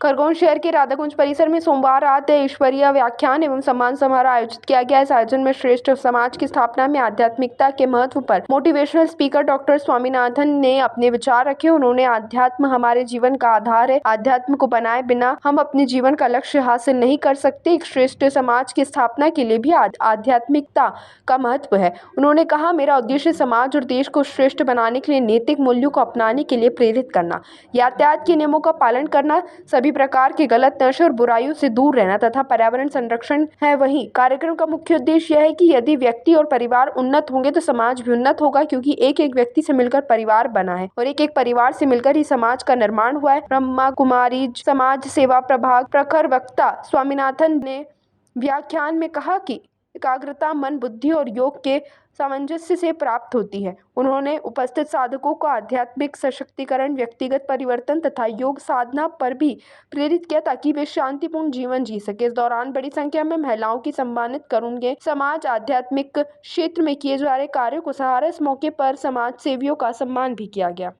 खरगोन शहर के राधाकुंज परिसर में सोमवार रात ईश्वरीय व्याख्यान एवं सम्मान समारोह आयोजित किया गया। इस आयोजन में श्रेष्ठ समाज की स्थापना में आध्यात्मिकता के महत्व पर मोटिवेशनल स्पीकर डॉक्टर स्वामीनाथन ने अपने विचार रखे। उन्होंने अध्यात्म हमारे जीवन का आधार है, अध्यात्म को बनाए बिना हम अपने जीवन का लक्ष्य हासिल नहीं कर सकते। एक श्रेष्ठ समाज की स्थापना के लिए भी आध्यात्मिकता का महत्व है। उन्होंने कहा, मेरा उद्देश्य समाज और देश को श्रेष्ठ बनाने के लिए नैतिक मूल्यों को अपनाने के लिए प्रेरित करना, यातायात के नियमों का पालन करना, सभी प्रकार के गलत नशे और बुराइयों से दूर रहना तथा पर्यावरण संरक्षण है। वहीं कार्यक्रम का मुख्य उद्देश्य यह है कि यदि व्यक्ति और परिवार उन्नत होंगे तो समाज भी उन्नत होगा, क्योंकि एक एक व्यक्ति से मिलकर परिवार बना है और एक एक परिवार से मिलकर ही समाज का निर्माण हुआ है। ब्रह्मा कुमारी समाज सेवा प्रभाग प्रखर वक्ता स्वामीनाथन ने व्याख्यान में कहा कि एकाग्रता मन, बुद्धि और योग के सामंजस्य से प्राप्त होती है। उन्होंने उपस्थित साधकों को आध्यात्मिक सशक्तिकरण, व्यक्तिगत परिवर्तन तथा योग साधना पर भी प्रेरित किया ताकि वे शांतिपूर्ण जीवन जी सके। इस दौरान बड़ी संख्या में महिलाओं की सम्मानित करेंगे। समाज आध्यात्मिक क्षेत्र में किए जा रहे कार्यों को सराहा। इस मौके पर समाज सेवियों का सम्मान भी किया गया।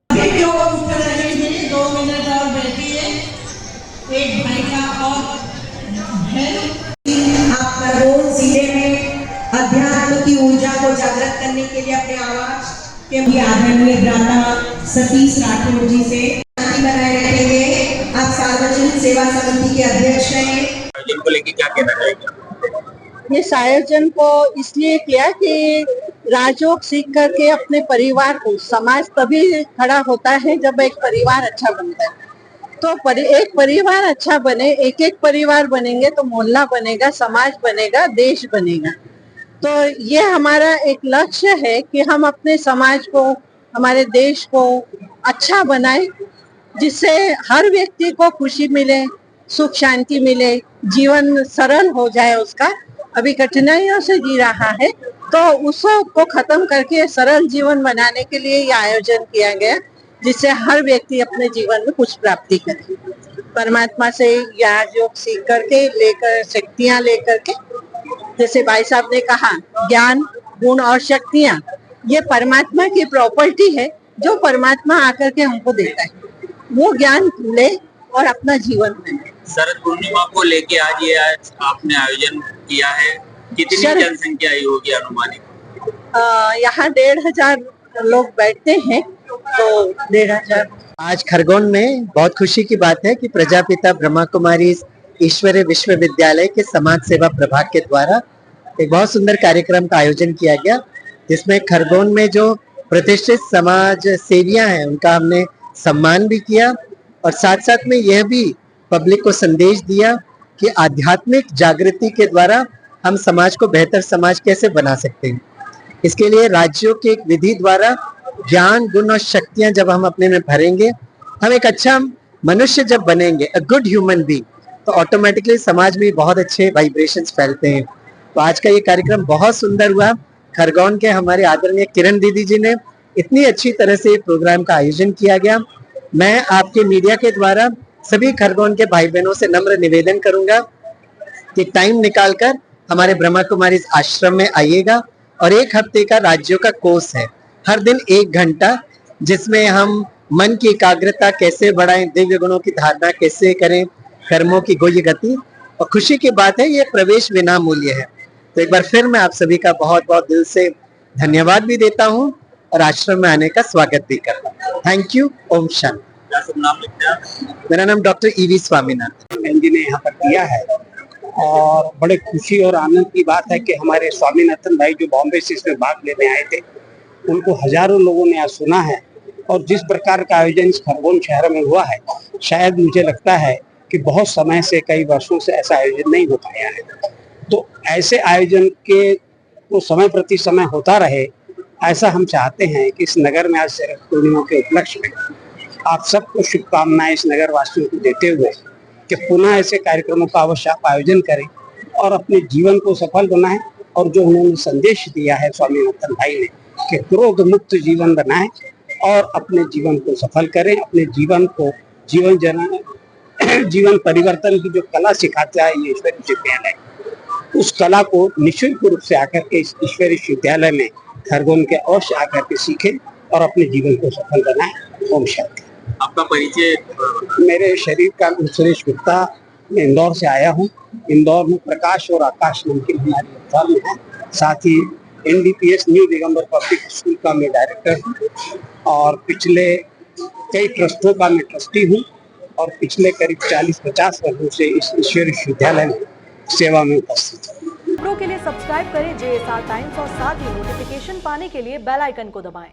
अध्यात्म की ऊर्जा को जागृत करने के लिए अपने आवाज के आदरणीय भ्राता सतीश राठौर जी से शांति बनाए रखेंगे। आप सार्वजनिक सेवा समिति के अध्यक्ष हैं। आयोजन को लेकर क्या कहना चाहेंगे? इस आयोजन को इसलिए किया कि राजयोग सीख करके अपने परिवार को, समाज तभी खड़ा होता है जब एक परिवार अच्छा बनता है। तो एक परिवार अच्छा बने, एक एक परिवार बनेंगे तो मोहल्ला बनेगा, समाज बनेगा, देश बनेगा। तो ये हमारा एक लक्ष्य है कि हम अपने समाज को, हमारे देश को अच्छा बनाए, जिससे हर व्यक्ति को खुशी मिले, सुख शांति मिले, जीवन सरल हो जाए उसका। अभी कठिनाइयों से जी रहा है तो उसको खत्म करके सरल जीवन बनाने के लिए ये आयोजन किया गया, जिससे हर व्यक्ति अपने जीवन में कुछ प्राप्ति करे, परमात्मा से या योग सीख करके लेकर शक्तियां लेकर के। जैसे भाई साहब ने कहा, ज्ञान गुण और शक्तियां ये परमात्मा की प्रॉपर्टी है, जो परमात्मा आकर के हमको देता है। वो ज्ञान ले और अपना जीवन बने। शरद पूर्णिमा को लेके आज आपने आयोजन किया है, कितनी जनसंख्या आई होगी अनुमानित? यहाँ 1500 लोग बैठते हैं, तो 1500। आज खरगोन में बहुत खुशी की बात है कि प्रजापिता ब्रह्मा कुमारी ईश्वरीय विश्वविद्यालय के समाज सेवा प्रभाग के द्वारा एक बहुत सुंदर कार्यक्रम का आयोजन किया गया, जिसमें खरगोन में जो प्रतिष्ठित समाज सेवियां हैं उनका हमने सम्मान भी किया और साथ साथ में यह भी पब्लिक को संदेश दिया कि आध्यात्मिक जागृति के द्वारा हम समाज को बेहतर समाज कैसे बना सकते हैं। इसके लिए राज्यों के एक विधि द्वारा ज्ञान गुण और शक्तियां जब हम अपने में भरेंगे, हम एक अच्छा मनुष्य जब बनेंगे, अ गुड ह्यूमन बीइंग, तो ऑटोमेटिकली समाज में बहुत अच्छे वाइब्रेशंस फैलते हैं। तो आज का ये कार्यक्रम बहुत सुंदर हुआ। खरगोन के हमारे आदरणीय किरण दीदी जी ने इतनी अच्छी तरह से प्रोग्राम का आयोजन किया गया। मैं आपके मीडिया के द्वारा सभी खरगोन के भाई बहनों से नम्र निवेदन करूंगा कि टाइम निकालकर हमारे ब्रह्मा कुमारी आश्रम में आइएगा और 1 हफ्ते का राज्यों का कोर्स है, हर दिन 1 घंटा, जिसमें हम मन की एकाग्रता कैसे बढ़ाएं, दिव्य गुणों की धारणा कैसे करें, कर्मों की गुह्य गति। और खुशी की बात है, ये प्रवेश विना मूल्य है। तो एक बार फिर मैं आप सभी का बहुत बहुत दिल से धन्यवाद भी देता हूँ और आश्रम में आने का स्वागत भी करता हूँ। Thank you. ओम शांति। मेरा नाम डॉक्टर ईवी स्वामीनाथन जी ने यहाँ पर किया है और बड़े खुशी और आनंद की बात है कि हमारे स्वामीनाथन भाई जो बॉम्बे से इसमें भाग लेने आए थे, उनको हजारों लोगों ने आज सुना है। और जिस प्रकार का आयोजन इस खरगोन शहर में हुआ है, शायद मुझे लगता है कि बहुत समय से, कई वर्षों से ऐसा आयोजन नहीं हो पाया है। तो ऐसे आयोजन के तो समय प्रति समय होता रहे, ऐसा हम चाहते हैं कि इस नगर में आज शरद पूर्णिमा के उपलक्ष्य में आप सबको शुभकामनाएं इस नगर वासियों को देते हुए कि पुनः ऐसे कार्यक्रमों का अवश्य आप आयोजन करें और अपने जीवन को सफल बनाएं। और जो उन्होंने संदेश दिया है स्वामीनाथन भाई ने कि क्रोध मुक्त जीवन बनाएं और अपने जीवन को सफल करें, अपने जीवन को जीवन परिवर्तन की जो कला सिखाता है ये ईश्वरीय विश्वविद्यालय, उस कला को निःशुल्क रूप से आकर के इस ईश्वरीय विश्वविद्यालय में खरगोन के अवश्य आकर के सीखें और अपने जीवन को सफल बनाएं। ओम शांति। आपका परिचय मेरे शरीर का नाम सुरेश गुप्ता, मैं इंदौर से आया हूँ। इंदौर में प्रकाश और आकाश नाम की हमारी फर्म है। साथ ही NDPS new Digambar public school का मैं डायरेक्टर हूँ और पिछले कई ट्रस्टों का मैं ट्रस्टी हूँ और पिछले करीब 40-50 वर्षों से इस ईश्वर विश्वविद्यालय में सेवा में उपस्थित हूँ। खबरों के लिए सब्सक्राइब करें JSR टाइम्स और साथ ही नोटिफिकेशन पाने के लिए बेल आइकन को दबाएं।